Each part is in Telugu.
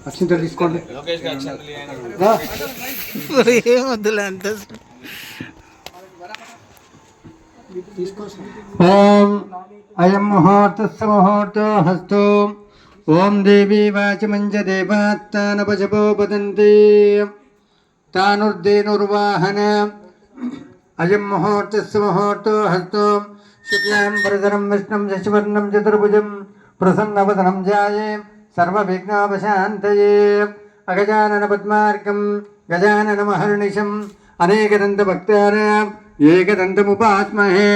అక్షింతలు తీసుకోండి. ఓం అయం ముహూర్తస్సు ముహూర్తో హస్తో ఓం దేవీ వాచమంజ దేవాత్తానపశపో పతంతి తానుర్దేనుర్వాహన అయం ముహూర్తస్సు ముహూర్తో హస్తో శుక్లాం వరదరం విష్ణుం శశివర్ణం చతుర్భుజం ప్రసన్నవదనం ధ్యాయే సర్వవిఘ్నోపశాంతయే అగజానన పద్మార్కం గజానన మహర్నిశం అనేకదంత భక్తానాం ఏకదంతముపాస్మహే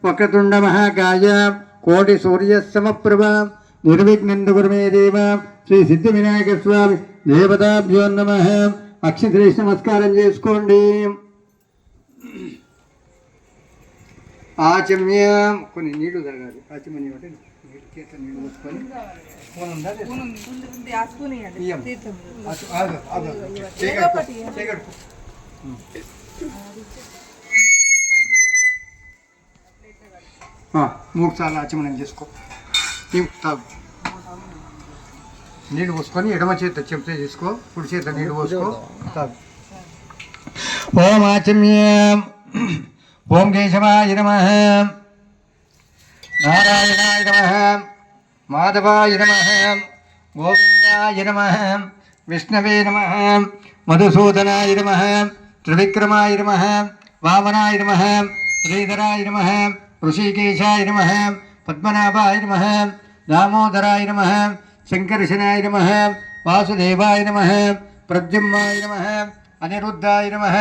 వక్రతుండ మహాకాయ కోటి సూర్య సమప్రభ నిర్విఘ్నందు గురుమే దేవ శ్రీ సిద్ధి వినాయక స్వామి దేవతాభ్యో నమః. అక్షింతలేసి నమస్కారం చేసుకోండి. ఆచమ్య కొన్ని నీళ్లు తాగాలి. ఆచమని అంటే నీళ్ళు చేత నీళ్ళు పోసుకొని మూడు సార్లు ఆచమనం చేసుకో. తాగు. నీళ్ళు పోసుకొని ఎడమ చేత చెంచా చేసుకో, కుడి చేత నీళ్ళు పోసుకో, తాగు. ఓం ఆచమ్య. ఓం కేశవాయ నమః, నారాయణాయ నమః, మాధవాయ నమః, గోవిందాయ నమః, విష్ణవే నమః, మధుసూదనాయ నమః, త్రివిక్రమాయ నమః, వామనాయ నమః, శ్రీధరాయ నమః, ఋషికేశాయ నమః, పద్మనాభాయ నమః, దామోదరాయ నమః, శంకర్షణాయ నమః, వాసుదేవాయ నమః, ప్రద్యుమ్నాయ నమః, అనిరుద్ధాయ నమః,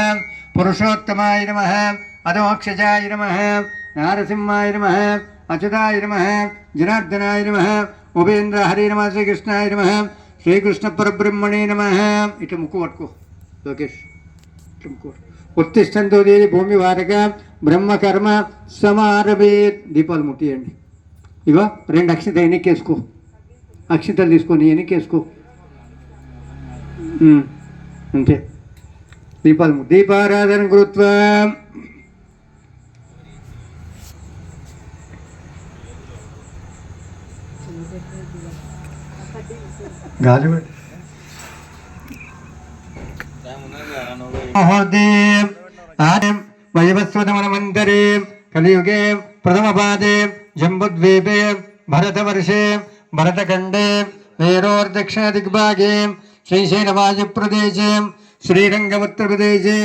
పురుషోత్తమాయ నమః, అధోక్షజాయ నమః, నారసింహాయ నమః, అచ్యుతాయ నమః, జనార్దనాయ నమః, ఉపేంద్ర హరే నమః, శ్రీకృష్ణాయ నమః, శ్రీకృష్ణ పరబ్రహ్మణే నమః. ఇట్లా ముక్కు పట్టుకో లోకేష్, ఇట్లా ముక్కు ఉత్తిష్టంతో దేవి భూమి వారక బ్రహ్మకర్మ సమారభేత్. దీపాలు ముట్టియండి. ఇగో 2 అక్షింతలు ఎన్నికేసుకో. అక్షింతలు తీసుకొని ఎన్నికేసుకో. అంతే. దీపాలు దీపారాధన కృత్వా గాలి వైవస్వతమనమంతరే కలియుగే ప్రథమపాదే జంబుద్వీపే భరతవర్షే భరతఖండే మేరోర్దక్షిణదిగ్భాగే శ్రీశైలవాయుప్రదేశే శ్రీరంగముత్తరప్రదేశే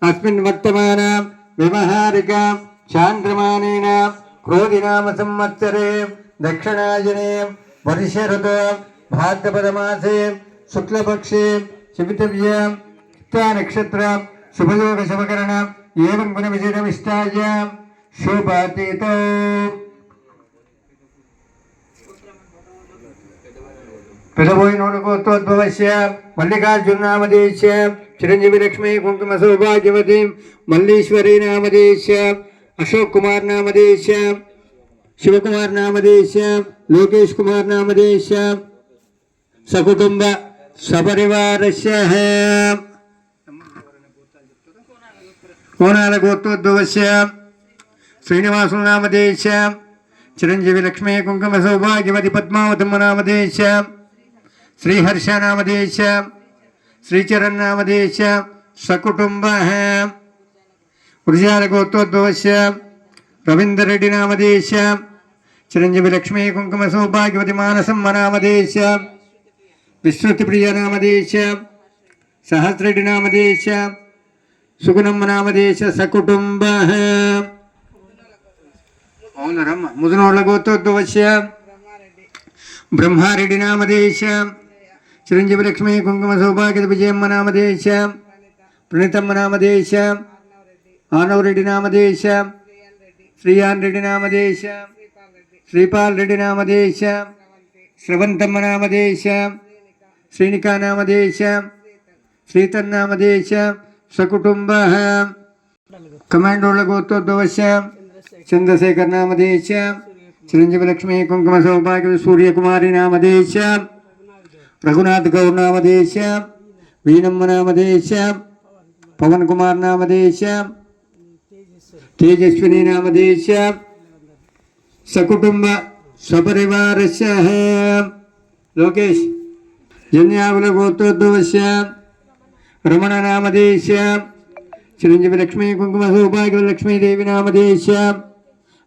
అస్మిన్ వర్తమాన వ్యవహారిక చాంద్రమానేన క్రోధినామ సంవత్సరే దక్షిణాయనే వర్షఋతు భాద్రపదమాసే శుక్లపక్షే శివితవ్య నక్షత్ర శుభయోగ శుభకరణ ఏవం గుణ విజయమిష్టాయ శుభాతీతో. పెదబోయినోడుకోద్భవస్య మల్లికార్జునామదేశ చిరంజీవి లక్ష్మీ కుంకుమ సౌభాగ్యవతి మల్లీశ్వరీ నామదేశ అశోక్ కుమార్ నామదేశ శివకుమార్ నామదేశ లోకేష్ కుమార్ నామదేశ సకుటుంబ సపరివారస్య కోణాల గోత్రోద్భవస్య శ్రీనివాసుల నామదేశ చిరంజీవి లక్ష్మీ కుంకుమ సౌభాగ్యవతి పద్మావతమ్మ నామదేశ శ్రీహర్ష నామదేశ శ్రీచరణ్ నామదేశ సకుటుంబ వృషాల గోత్రోద్భవస్య రవీందర్రెడ్డి నామదేశ చిరంజీవి లక్ష్మీ కుంకుమ సౌభాగ్యవతి మానసమ్మ నామదేశ విశ్రుతిప్రియ నామదేశ సహస్రెడ్డి నామదేశ సుగుణమ్మ నామదేశ సకుటుంబ అవునరమ్మ ముదునోళ్ళ గోత్రోద్భవస్య బ్రహ్మారెడ్డి నామదేశ చిరంజీవి లక్ష్మీ కుంకుమ సౌభాగ్య విజయమ్మ నామదేశ ప్రణీతమ్మ నామదేశ ఆనవరెడ్డి నామదేశ శ్రీయాన్ రెడ్డి నామదేశ శ్రీపాల్ రెడ్డి నామదేశ శ్రవంతమ్మ నామదేశ శ్రీనికా నామదేశ శ్రీతన్నామదేశ సకుటుంబ కమాండోళ్ళ గోత్రోద్భవస్య చంద్రశేఖర్ నామదేశ చిరంజీవి లక్ష్మీ కుంకుమ సౌభాగ్య సూర్యకుమారి నామదేశ రఘునాథ్ గౌర్ నామదేశ వీణమ్మ నామదేశ పవన్ కుమార్ నామదేశ తేజస్విని నామదేశ సకుటుంబ సపరివారస్య లోకేష్ जन्याकुलगोत्रोद्भवस्य रमणनामधेयस्य चिरञ्जीविलक्ष्मी कुङ्कुमसौभाग्यलक्ष्मी देवी नामधेयस्य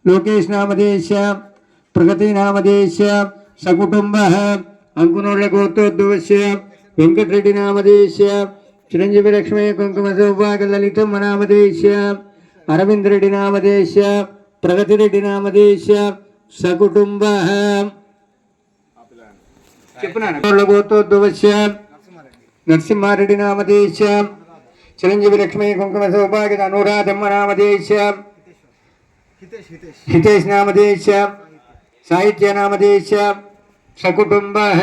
लोकेश नामधेयस्य प्रगतिनामधेयस्य सकुटुम्बः अंकुनोर्लगोत्रोद्भवस्य वेंकटरेड्डी नामधेयस्य चिरञ्जीविलक्ष्मी कुङ्कुमसौभाग्यललितम्म नामधेयस्य अरविंद रेड्डी नामधेयस्य प्रगतिरेड्डी नामधेयस्य सकुटुम्बः गोत्रोद्भवस्य नरसिंहारेड्डी नामधेयस्य चिरञ्जीविलक्ष्मी कुङ्कुमसौभाग्य अनुराधम्म नामधेयस्य हितेश नामधेयस्य साहित्य नामधेयस्य सकुटुम्बः